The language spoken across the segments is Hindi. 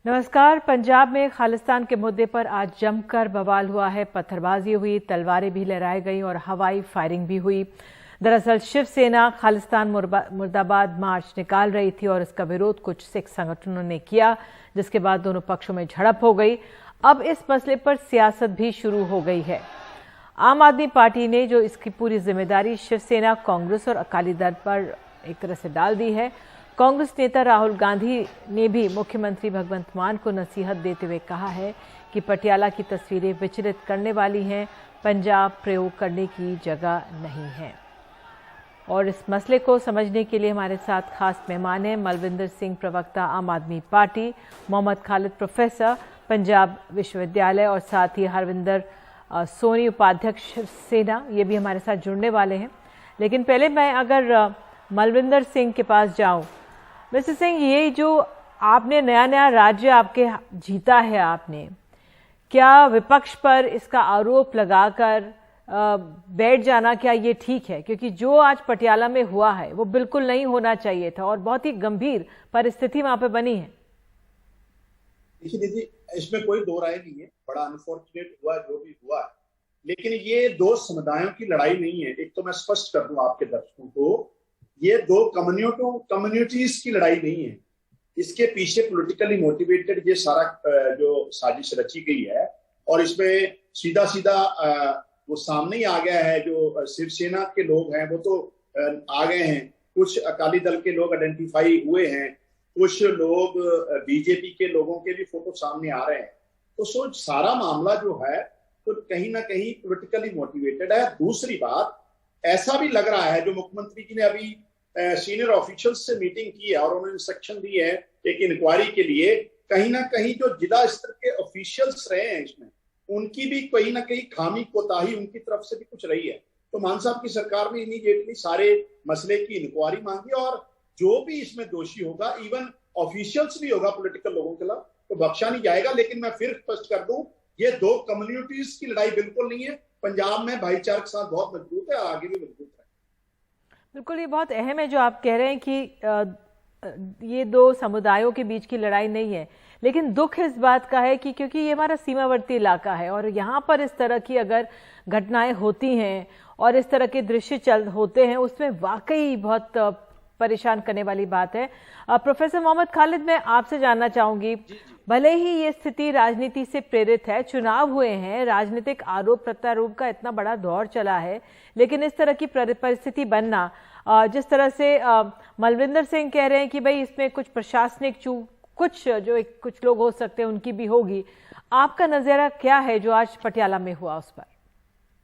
नमस्कार। पंजाब में खालिस्तान के मुद्दे पर आज जमकर बवाल हुआ है। पत्थरबाजी हुई, तलवारें भी लहराई गई और हवाई फायरिंग भी हुई। दरअसल शिवसेना खालिस्तान मुर्दाबाद मार्च निकाल रही थी और इसका विरोध कुछ सिख संगठनों ने किया, जिसके बाद दोनों पक्षों में झड़प हो गई। अब इस मसले पर सियासत भी शुरू हो गई है। आम आदमी पार्टी ने जो इसकी पूरी जिम्मेदारी शिवसेना, कांग्रेस और अकाली दल पर एक तरह से डाल दी है। कांग्रेस नेता राहुल गांधी ने भी मुख्यमंत्री भगवंत मान को नसीहत देते हुए कहा है कि पटियाला की तस्वीरें विचलित करने वाली हैं, पंजाब प्रयोग करने की जगह नहीं है। और इस मसले को समझने के लिए हमारे साथ खास मेहमान हैं मलविंदर सिंह, प्रवक्ता आम आदमी पार्टी, मोहम्मद खालिद, प्रोफेसर पंजाब विश्वविद्यालय, और साथ ही हरविंदर सोनी, उपाध्यक्ष शिवसेना, ये भी हमारे साथ जुड़ने वाले हैं। लेकिन पहले मैं अगर मलविंदर सिंह के पास जाऊं, मिस्टर सिंह, ये जो आपने नया राज्य आपके जीता है, आपने क्या विपक्ष पर इसका आरोप लगाकर बैठ जाना, क्या ये ठीक है? क्योंकि जो आज पटियाला में हुआ है वो बिल्कुल नहीं होना चाहिए था और बहुत ही गंभीर परिस्थिति वहां पे बनी है। देखिए दीदी, इसमें कोई दो राय नहीं है। बड़ा अनफॉर्चुनेट हुआ जो भी हुआ, लेकिन ये दो समुदायों की लड़ाई नहीं है। एक तो मैं स्पष्ट कर दूं आपके दर्शकों को, ये दो कम्युनिटीज की लड़ाई नहीं है। इसके पीछे पॉलिटिकली मोटिवेटेड ये सारा जो साजिश रची गई है, और इसमें सीधा वो सामने ही आ गया है। जो शिवसेना के लोग हैं वो तो आ गए हैं, कुछ अकाली दल के लोग आइडेंटिफाई हुए हैं, कुछ लोग बीजेपी के लोगों के भी फोटो सामने आ रहे हैं। तो सारा मामला जो है तो कहीं ना कहीं पॉलिटिकली मोटिवेटेड है। दूसरी बात, ऐसा भी लग रहा है, जो मुख्यमंत्री जी ने अभी सीनियर ऑफिशियल्स से मीटिंग की है और उन्होंने इंस्ट्रक्शन दी है एक इंक्वायरी के लिए, कहीं ना कहीं जो जिला स्तर के ऑफिशियल्स रहे हैं इसमें, उनकी भी कहीं ना कहीं खामी कोताही उनकी तरफ से भी कुछ रही है। तो मान साहब की सरकार ने इमीडिएटली सारे मसले की इंक्वायरी मांगी, और जो भी इसमें दोषी होगा, इवन ऑफिशियल्स भी होगा पॉलिटिकल लोगों के खिलाफ, तो बख्शा नहीं जाएगा। लेकिन मैं फिर स्पष्ट कर दूं, ये दो कम्युनिटीज की लड़ाई बिल्कुल नहीं है। पंजाब में भाईचारे के साथ बहुत मजबूत है, आगे भी मजबूत है। बिल्कुल, ये बहुत अहम है जो आप कह रहे हैं कि ये दो समुदायों के बीच की लड़ाई नहीं है। लेकिन दुख इस बात का है कि क्योंकि ये हमारा सीमावर्ती इलाका है और यहाँ पर इस तरह की अगर घटनाएं होती हैं और इस तरह के दृश्य होते हैं, उसमें वाकई बहुत परेशान करने वाली बात है। प्रोफेसर मोहम्मद खालिद, मैं आपसे जानना चाहूंगी, भले ही ये स्थिति राजनीति से प्रेरित है, चुनाव हुए हैं, राजनीतिक आरोप प्रत्यारोप का इतना बड़ा दौर चला है, लेकिन इस तरह की परिस्थिति बनना, जिस तरह से मलविंदर सिंह कह रहे हैं कि भाई इसमें कुछ प्रशासनिक चूक, कुछ लोग हो सकते हैं उनकी भी होगी, आपका नजरिया क्या है जो आज पटियाला में हुआ उस पर?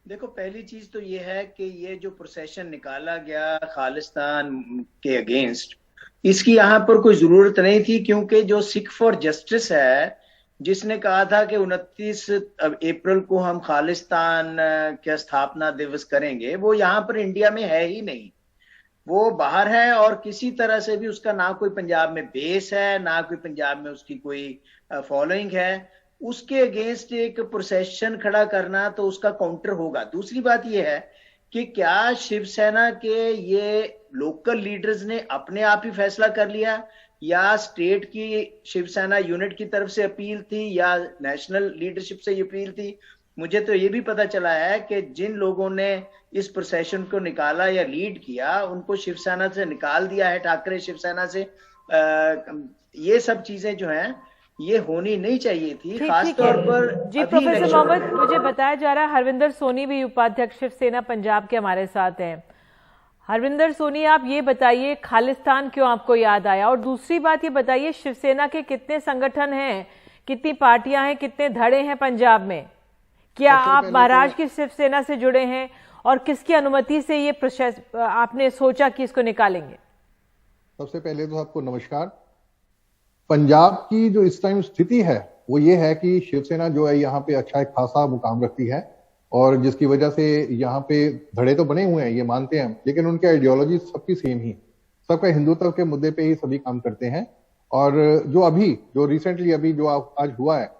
देखो, पहली चीज तो ये है कि ये जो प्रोसेशन निकाला गया खालिस्तान के अगेंस्ट, इसकी यहाँ पर कोई जरूरत नहीं थी, क्योंकि जो सिख फॉर जस्टिस है, जिसने कहा था कि 29 अप्रैल को हम खालिस्तान का स्थापना दिवस करेंगे, वो यहाँ पर इंडिया में है ही नहीं। वो बाहर है और किसी तरह से भी उसका ना कोई पंजाब में बेस है, ना कोई पंजाब में उसकी कोई फॉलोइंग है। उसके अगेंस्ट एक प्रोसेशन खड़ा करना तो उसका काउंटर होगा। दूसरी बात यह है कि क्या शिवसेना के ये लोकल लीडर्स ने अपने आप ही फैसला कर लिया, या स्टेट की शिवसेना यूनिट की तरफ से अपील थी, या नेशनल लीडरशिप से अपील थी? मुझे तो ये भी पता चला है कि जिन लोगों ने इस प्रोसेशन को निकाला या लीड किया, उनको शिवसेना से निकाल दिया है, ठाकरे शिवसेना से। ये सब चीजें जो हैं ये होनी नहीं चाहिए थी, खासतौर पर। जी प्रोफेसर मोहम्मद, मुझे बताया जा रहा है हरविंदर सोनी भी उपाध्यक्ष शिवसेना पंजाब के हमारे साथ हैं। हरविंदर सोनी, आप ये बताइए खालिस्तान क्यों आपको याद आया, और दूसरी बात ये बताइए शिवसेना के कितने संगठन हैं, कितनी पार्टियां हैं, कितने धड़े हैं पंजाब में? क्या आप महाराष्ट्र की शिवसेना से जुड़े हैं, और किसकी अनुमति से ये प्रोसेस आपने सोचा कि इसको निकालेंगे? सबसे पहले तो आपको नमस्कार। पंजाब की जो इस टाइम स्थिति है वो ये है कि शिवसेना जो है यहाँ पे अच्छा एक खासा मुकाम रखती है, और जिसकी वजह से यहाँ पे धड़े तो बने हुए हैं, ये मानते हैं, लेकिन उनकी आइडियोलॉजी सबकी सेम ही, सबका हिंदुत्व के मुद्दे पे ही सभी काम करते हैं। और जो रिसेंटली अभी जो आज हुआ है,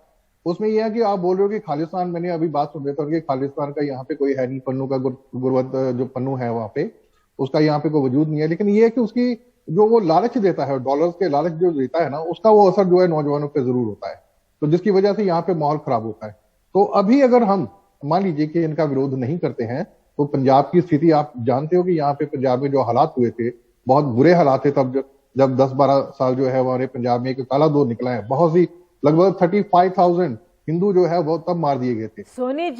उसमें यह है कि आप बोल रहे हो कि खालिस्तान, मैंने अभी बात सुन रहा था कि खालिस्तान का यहाँ पे कोई है नहीं, पन्नू का गुरवत जो पन्नू है वहां पे, उसका यहाँ पे कोई वजूद नहीं है। लेकिन ये है कि उसकी जो वो लालच देता है, डॉलर्स के लालच जो देता है ना, उसका वो असर जो है नौजवानों पे जरूर होता है, तो जिसकी वजह से यहाँ पे माहौल खराब होता है। तो अभी अगर हम मान लीजिए कि इनका विरोध नहीं करते हैं, तो पंजाब की स्थिति आप जानते हो कि यहाँ पे पंजाब में जो हालात हुए थे, बहुत बुरे हालात थे तब जब 10-12 साल जो है हमारे पंजाब में एक काला दौर निकला है। बहुत सी लगभग 35,000 हिंदू जो है वो तब मार दिए गए थे। सोनी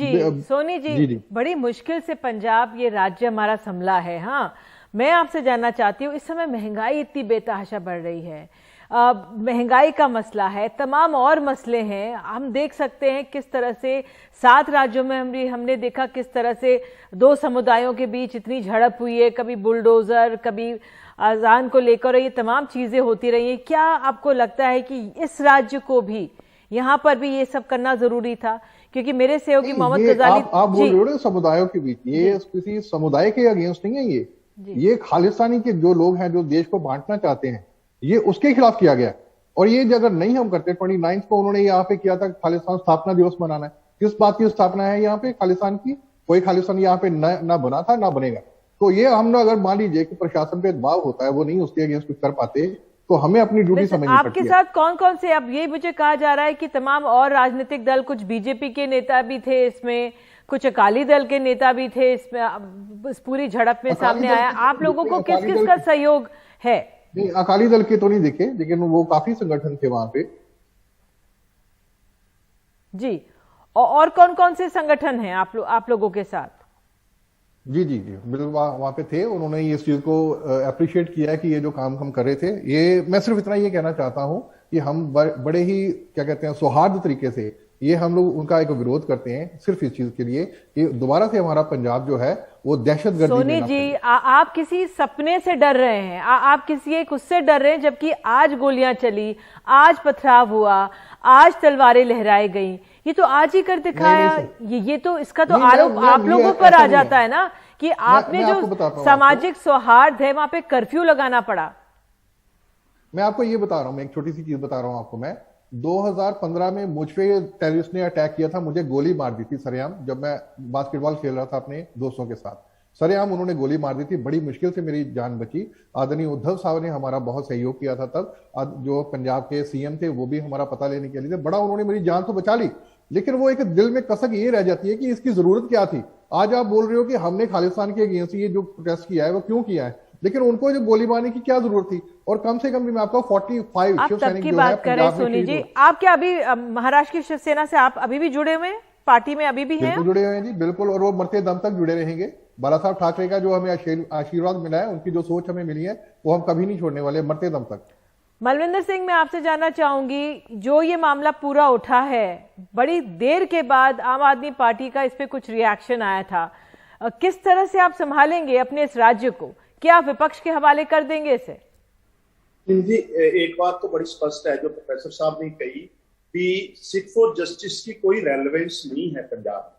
जी, जी। बड़ी मुश्किल से पंजाब ये राज्य हमारा संभला है। हाँ, मैं आपसे जानना चाहती हूँ, इस समय महंगाई इतनी बेतहाशा बढ़ रही है, महंगाई का मसला है, तमाम और मसले हैं। हम देख सकते हैं किस तरह से 7 राज्यों में हमने देखा किस तरह से 2 समुदायों के बीच इतनी झड़प हुई है, कभी बुलडोजर, कभी अजान को लेकर, ये तमाम चीजें होती रही हैं। क्या आपको लगता है कि इस राज्य को भी यहाँ पर भी ये सब करना जरूरी था? क्योंकि मेरे सहयोगी मोहम्मद गजाली, आप बोल रहे हो समुदायों के बीच, ये किसी समुदाय के अगेंस्ट नहीं है, ये खालिस्तानी के जो लोग हैं जो देश को बांटना चाहते हैं, ये उसके खिलाफ किया गया। और ये अगर नहीं हम करते, 29 को उन्होंने यहाँ पे किया था खालिस्तान स्थापना दिवस मनाना है। किस बात की स्थापना है यहाँ पे खालिस्तान की? कोई खालिस्तान यहाँ पे ना बना था ना बनेगा। तो ये हम ना, अगर मान लीजिए कि प्रशासन पे दबाव होता है, वो नहीं उसके अगेंस्ट कुछ कर पाते, तो हमें अपनी ड्यूटी समझनी पड़ती है। आपके साथ कौन कौन से, अब ये मुझे कहा जा रहा है कि तमाम और राजनीतिक दल, कुछ बीजेपी के नेता भी थे इसमें, कुछ अकाली दल के नेता भी थे इसमें, इस पूरी झड़प में सामने आया। आप लोगों को किस किस का सहयोग है? नहीं, अकाली दल के तो नहीं दिखे, लेकिन वो काफी संगठन थे वहां पे। जी, और कौन कौन से संगठन हैं आप लोगों के साथ? जी, बिल्कुल वहां पे थे। उन्होंने इस चीज को अप्रिशिएट किया है कि ये जो काम हम कर रहे थे, ये मैं सिर्फ इतना ये कहना चाहता हूं कि हम बड़े ही क्या कहते हैं सौहार्द तरीके से ये हम लोग उनका एक विरोध करते हैं, सिर्फ इस चीज के लिए कि दोबारा से हमारा पंजाब जो है वो दहशतगर्दी। सोनी जी, आप किसी सपने से डर रहे हैं, आप किसी एक उससे डर रहे हैं, जबकि आज गोलियां चली, आज पथराव हुआ, आज तलवारें लहराई गई, ये तो आज ही कर दिखाया। ये तो इसका तो आरोप आप लोगों पर आ जाता है ना कि आपने जो सामाजिक सौहार्द है वहां पे कर्फ्यू लगाना पड़ा। मैं आपको ये बता रहा हूं, मैं एक छोटी सी चीज बता रहा हूं आपको। मैं 2015 में मुझ पे टेररिस्ट ने अटैक किया था, मुझे गोली मार दी थी सरेआम, जब मैं बास्केटबॉल खेल रहा था अपने दोस्तों के साथ। सरेआम उन्होंने गोली मार दी थी, बड़ी मुश्किल से मेरी जान बची। आदरणीय उद्धव साहब ने हमारा बहुत सहयोग किया था तब, जो पंजाब के सीएम थे वो भी हमारा पता लेने के लिए बड़ा, उन्होंने मेरी जान तो बचा ली, लेकिन वो एक दिल में कसक ये रह जाती है कि इसकी जरूरत क्या थी। आज आप बोल रहे हो कि हमने खालिस्तान के अगेंस्ट ये जो प्रोटेस्ट किया है वो क्यों किया है, लेकिन उनको जो गोली मारने की क्या जरूरत थी? और कम से कम भी मैं आपको 45 आप तब की बात करें सोनी जी, आप क्या अभी महाराष्ट्र की शिवसेना से आप अभी भी जुड़े हुए हैं, पार्टी में अभी भी हैं? बिल्कुल जुड़े हुए हैं जी, बिल्कुल, और वो मरते दम तक जुड़े रहेंगे। बाला साहब ठाकरे का जो हमें आशीर्वाद मिला है, उनकी जो सोच हमें मिली है, वो हम कभी नहीं छोड़ने वाले, मरते दम तक। मलविंदर सिंह, मैं आपसे जानना चाहूंगी, जो ये मामला पूरा उठा है, बड़ी देर के बाद आम आदमी पार्टी का इस पे कुछ रिएक्शन आया था, किस तरह से आप संभालेंगे अपने इस राज्य को? क्या आप विपक्ष के हवाले कर देंगे इसे? जी, एक बात तो बड़ी स्पष्ट है जो प्रोफेसर साहब ने कही कि सिख फॉर जस्टिस की कोई रेलेवेंस नहीं है पंजाब में।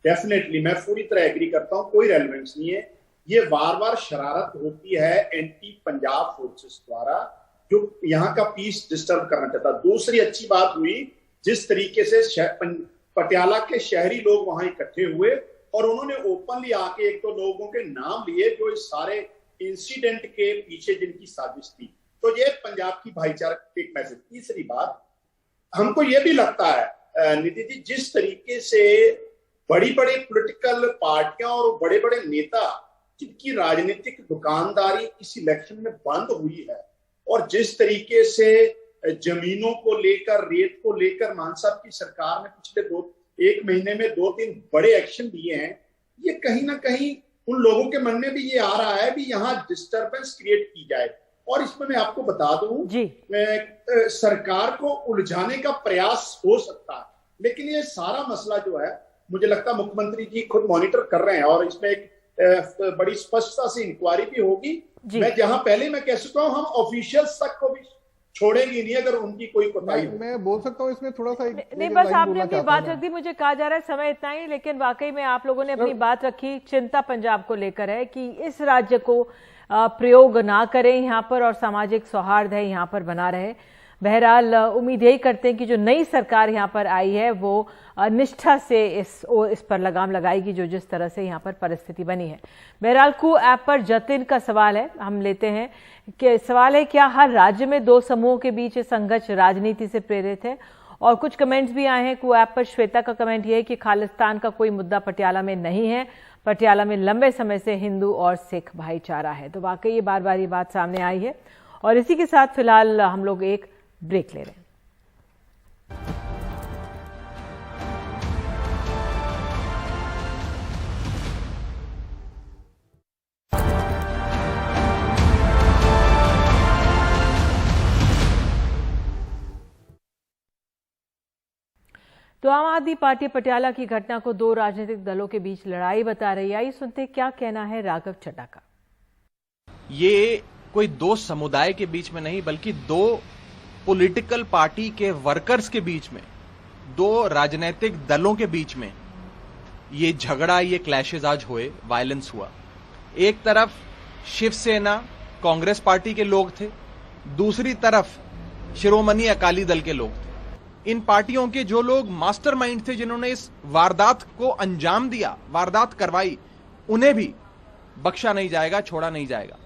डेफिनेटली मैं पूरी तरह एग्री करता हूं, कोई रेलेवेंस नहीं है। ये बार बार शरारत होती है एंटी पंजाब फोर्सेस द्वारा, जो यहाँ का पीस डिस्टर्ब करना चाहता। दूसरी अच्छी बात हुई जिस तरीके से पटियाला के शहरी लोग वहां इकट्ठे हुए और उन्होंने ओपनली आके एक तो लोगों के नाम लिए जो इस सारे इंसिडेंट के पीछे जिनकी साजिश थी। तो ये पंजाब की भाईचारा एक मैसेज। तीसरी बात, हमको ये भी लगता है निधि जी, जिस तरीके से बड़ी बड़ी पॉलिटिकल पार्टियां और बड़े बड़े नेता जिनकी राजनीतिक दुकानदारी इस इलेक्शन में बंद हुई है, और जिस तरीके से जमीनों को लेकर, रेत को लेकर मान साहब की सरकार ने पिछले 1 महीने में 2-3 बड़े एक्शन लिए हैं, ये कहीं ना कहीं उन लोगों के मन में भी ये आ रहा है भी यहाँ डिस्टर्बेंस क्रिएट की जाए। और इसमें मैं आपको बता दूं, सरकार को उलझाने का प्रयास हो सकता है, लेकिन ये सारा मसला जो है मुझे लगता है मुख्यमंत्री जी खुद मॉनिटर कर रहे हैं और इसमें एक बड़ी स्पष्टता से इंक्वायरी भी होगी। मैं जहां पहले मैं कह सकता हूं, हम ऑफिशियल्स तक को भी छोड़ेंगे नहीं अगर उनकी कोई कोताही। मैं बोल सकता हूं इसमें थोड़ा सा नहीं, बस आपने अपनी बात रख दी, मुझे कहा जा रहा है समय इतना ही, लेकिन वाकई में आप लोगों ने अपनी बात रखी। चिंता पंजाब को लेकर है कि इस राज्य को प्रयोग ना करें यहाँ पर और सामाजिक सौहार्द है यहाँ पर बना रहे। बहरहाल उम्मीद यही करते हैं कि जो नई सरकार यहाँ पर आई है वो निष्ठा से इस पर लगाम लगाएगी, जो जिस तरह से यहाँ पर परिस्थिति बनी है। बहरहाल कू ऐप पर जतिन का सवाल है, हम लेते हैं कि सवाल है क्या हर राज्य में दो समूहों के बीच संघर्ष राजनीति से प्रेरित है? और कुछ कमेंट्स भी आए हैं। कू ऐप पर श्वेता का कमेंट यह है कि खालिस्तान का कोई मुद्दा पटियाला में नहीं है, पटियाला में लंबे समय से हिंदू और सिख भाईचारा है। तो वाकई ये बार बार ये बात सामने आई है। और इसी के साथ फिलहाल हम लोग एक ब्रेक ले रहे हैं। तो आम आदमी पार्टी पटियाला की घटना को दो राजनीतिक दलों के बीच लड़ाई बता रही है। आइए सुनते क्या कहना है राघव चड्ढा का। ये कोई दो समुदाय के बीच में नहीं, बल्कि दो पॉलिटिकल पार्टी के वर्कर्स के बीच में, दो राजनीतिक दलों के बीच में ये झगड़ा, ये क्लैशेस आज हुए, वायलेंस हुआ। एक तरफ शिवसेना कांग्रेस पार्टी के लोग थे, दूसरी तरफ शिरोमणि अकाली दल के लोग थे। इन पार्टियों के जो लोग मास्टरमाइंड थे, जिन्होंने इस वारदात को अंजाम दिया, वारदात करवाई, उन्हें भी बख्शा नहीं जाएगा, छोड़ा नहीं जाएगा।